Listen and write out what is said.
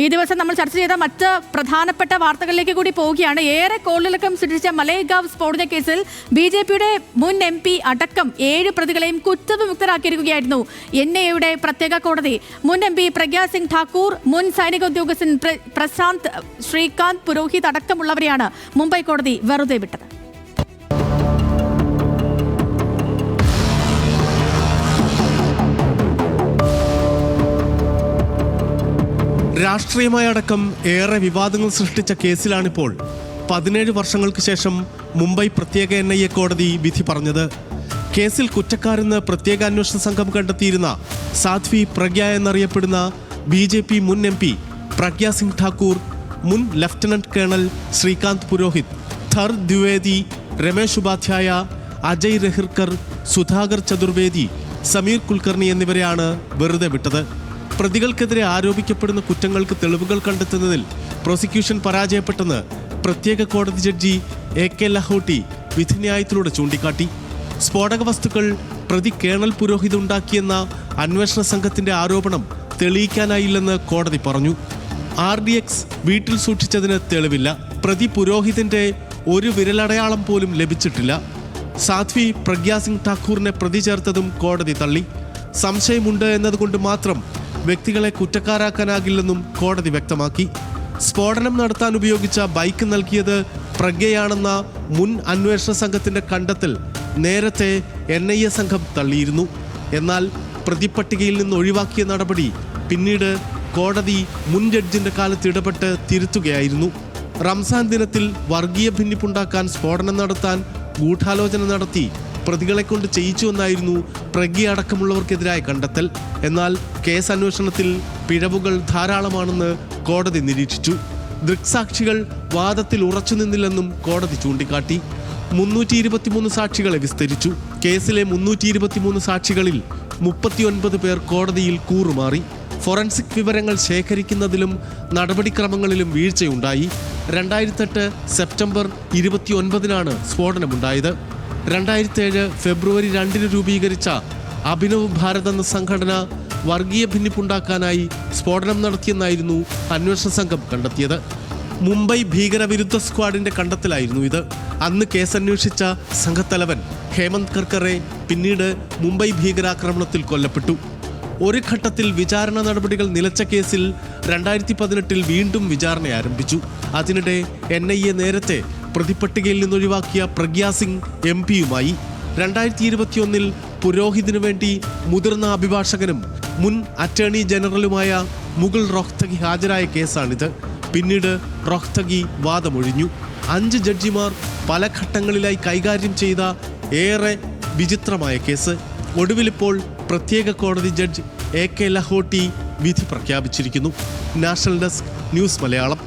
ഈ ദിവസം നമ്മൾ ചർച്ച ചെയ്ത മറ്റ് പ്രധാനപ്പെട്ട വാർത്തകളിലേക്ക് കൂടി പോവുകയാണ്. ഏറെ കോളിളക്കം സൃഷ്ടിച്ച മലേഗാവ് സ്ഫോടന കേസിൽ BJPയുടെ മുൻ MP അടക്കം 7 പ്രതികളെയും കുറ്റവിമുക്തരാക്കിയിരിക്കുകയായിരുന്നു NIAയുടെ പ്രത്യേക കോടതി. മുൻ MP പ്രഗ്യാ സിംഗ് ഠാക്കൂർ, മുൻ സൈനിക ഉദ്യോഗസ്ഥൻ പ്രശാന്ത് ശ്രീകാന്ത് പുരോഹിത് അടക്കമുള്ളവരെയാണ് മുംബൈ കോടതി വെറുതെ വിട്ടത്. രാഷ്ട്രീയമായടക്കം ഏറെ വിവാദങ്ങൾ സൃഷ്ടിച്ച കേസിലാണിപ്പോൾ 17 വർഷങ്ങൾക്ക് ശേഷം മുംബൈ പ്രത്യേക NIA കോടതി വിധി പറഞ്ഞത്. കേസിൽ കുറ്റക്കാരെന്ന് പ്രത്യേക അന്വേഷണ സംഘം കണ്ടെത്തിയിരുന്ന സാധ്വി പ്രഗ്യ എന്നറിയപ്പെടുന്ന BJP മുൻ MP പ്രഗ്യാ സിംഗ് ഠാക്കൂർ, മുൻ ലഫ്റ്റനന്റ് കേണൽ ശ്രീകാന്ത് പുരോഹിത്, ധർ ദ്വിവേദി, രമേശ് ഉപാധ്യായ, അജയ് രഹിർക്കർ, സുധാകർ ചതുർവേദി, സമീർ കുൽക്കർണി എന്നിവരെയാണ് വെറുതെ വിട്ടത്. പ്രതികൾക്കെതിരെ ആരോപിക്കപ്പെടുന്ന കുറ്റങ്ങൾക്ക് തെളിവുകൾ കണ്ടെത്തുന്നതിൽ പ്രോസിക്യൂഷൻ പരാജയപ്പെട്ടെന്ന് പ്രത്യേക കോടതി ജഡ്ജി AK ലഹോട്ടി വിധിന്യായത്തിലൂടെ ചൂണ്ടിക്കാട്ടി. സ്ഫോടക വസ്തുക്കൾ പ്രതി കേണൽ പുരോഹിത് ഉണ്ടാക്കിയെന്ന അന്വേഷണ സംഘത്തിന്റെ ആരോപണം തെളിയിക്കാനായില്ലെന്ന് കോടതി പറഞ്ഞു. RDX വീട്ടിൽ സൂക്ഷിച്ചതിന് തെളിവില്ല. പ്രതി പുരോഹിതിന്റെ ഒരു വിരലടയാളം പോലും ലഭിച്ചിട്ടില്ല. സാധ്വി പ്രഗ്യാ സിംഗ് ഠാക്കൂറിനെ പ്രതി ചേർത്തതും കോടതി തള്ളി. സംശയമുണ്ട് എന്നതുകൊണ്ട് മാത്രം വ്യക്തികളെ കുറ്റക്കാരാക്കാനാകില്ലെന്നും കോടതി വ്യക്തമാക്കി. സ്ഫോടനം നടത്താൻ ഉപയോഗിച്ച ബൈക്ക് നൽകിയത് പ്രഗ്യയാണെന്ന മുൻ അന്വേഷണ സംഘത്തിന്റെ കണ്ടെത്തൽ നേരത്തെ NIA സംഘം തള്ളിയിരുന്നു. എന്നാൽ പ്രതിപട്ടികയിൽ നിന്ന് ഒഴിവാക്കിയ നടപടി പിന്നീട് കോടതി മുൻ ജഡ്ജിന്റെ കാലത്ത് ഇടപെട്ട് തിരുത്തുകയായിരുന്നു. റംസാൻ ദിനത്തിൽ വർഗീയ ഭിന്നിപ്പുണ്ടാക്കാൻ സ്ഫോടനം നടത്താൻ ഗൂഢാലോചന നടത്തി പ്രതികളെ കൊണ്ട് ചെയ്യിച്ചുവെന്നായിരുന്നു പ്രഗ്യ അടക്കമുള്ളവർക്കെതിരായ കണ്ടെത്തൽ. എന്നാൽ കേസ് അന്വേഷണത്തിൽ പിഴവുകൾ ധാരാളമാണെന്ന് കോടതി നിരീക്ഷിച്ചു. ദൃക്സാക്ഷികൾ വാദത്തിൽ ഉറച്ചുനിന്നില്ലെന്നും കോടതി ചൂണ്ടിക്കാട്ടി. 323 സാക്ഷികളെ വിസ്തരിച്ചു. കേസിലെ 323 സാക്ഷികളിൽ 39 പേർ കോടതിയിൽ കൂറുമാറി. ഫോറൻസിക് വിവരങ്ങൾ ശേഖരിക്കുന്നതിലും നടപടിക്രമങ്ങളിലും വീഴ്ചയുണ്ടായി. 2008 സെപ്റ്റംബർ 29-നാണ് സ്ഫോടനമുണ്ടായത്. 2007 ഫെബ്രുവരി 2-ന് രൂപീകരിച്ച അഭിനവ് ഭാരത് എന്ന സംഘടന വർഗീയ ഭിന്നിപ്പുണ്ടാക്കാനായി സ്ഫോടനം നടത്തിയെന്നായിരുന്നു അന്വേഷണ സംഘം കണ്ടെത്തിയത്. മുംബൈ ഭീകരവിരുദ്ധ സ്ക്വാഡിന്റെ കണ്ടെത്തലായിരുന്നു ഇത്. അന്ന് കേസന്വേഷിച്ച സംഘത്തലവൻ ഹേമന്ത് കർക്കറെ പിന്നീട് മുംബൈ ഭീകരാക്രമണത്തിൽ കൊല്ലപ്പെട്ടു. ഒരു ഘട്ടത്തിൽ വിചാരണ നടപടികൾ നിലച്ച കേസിൽ 2018 വീണ്ടും വിചാരണ ആരംഭിച്ചു. അതിനിടെ NIA നേരത്തെ പ്രതിപട്ടികയിൽ നിന്നൊഴിവാക്കിയ പ്രഗ്യാ സിംഗ് MP-യുമായി 2021 പുരോഹിതിനു വേണ്ടി മുതിർന്ന അഭിഭാഷകനും മുൻ അറ്റേർണി ജനറലുമായ മുകുൾ റോഹ്തഗി ഹാജരായ കേസാണിത്. പിന്നീട് റോഹ്തഗി വാദമൊഴിഞ്ഞു. 5 ജഡ്ജിമാർ പല ഘട്ടങ്ങളിലായി കൈകാര്യം ചെയ്ത ഏറെ വിചിത്രമായ കേസ്. ഒടുവിലിപ്പോൾ പ്രത്യേക കോടതി ജഡ്ജ് AK ലഹോട്ടി വിധി പ്രഖ്യാപിച്ചിരിക്കുന്നു. National desk news Malayalam.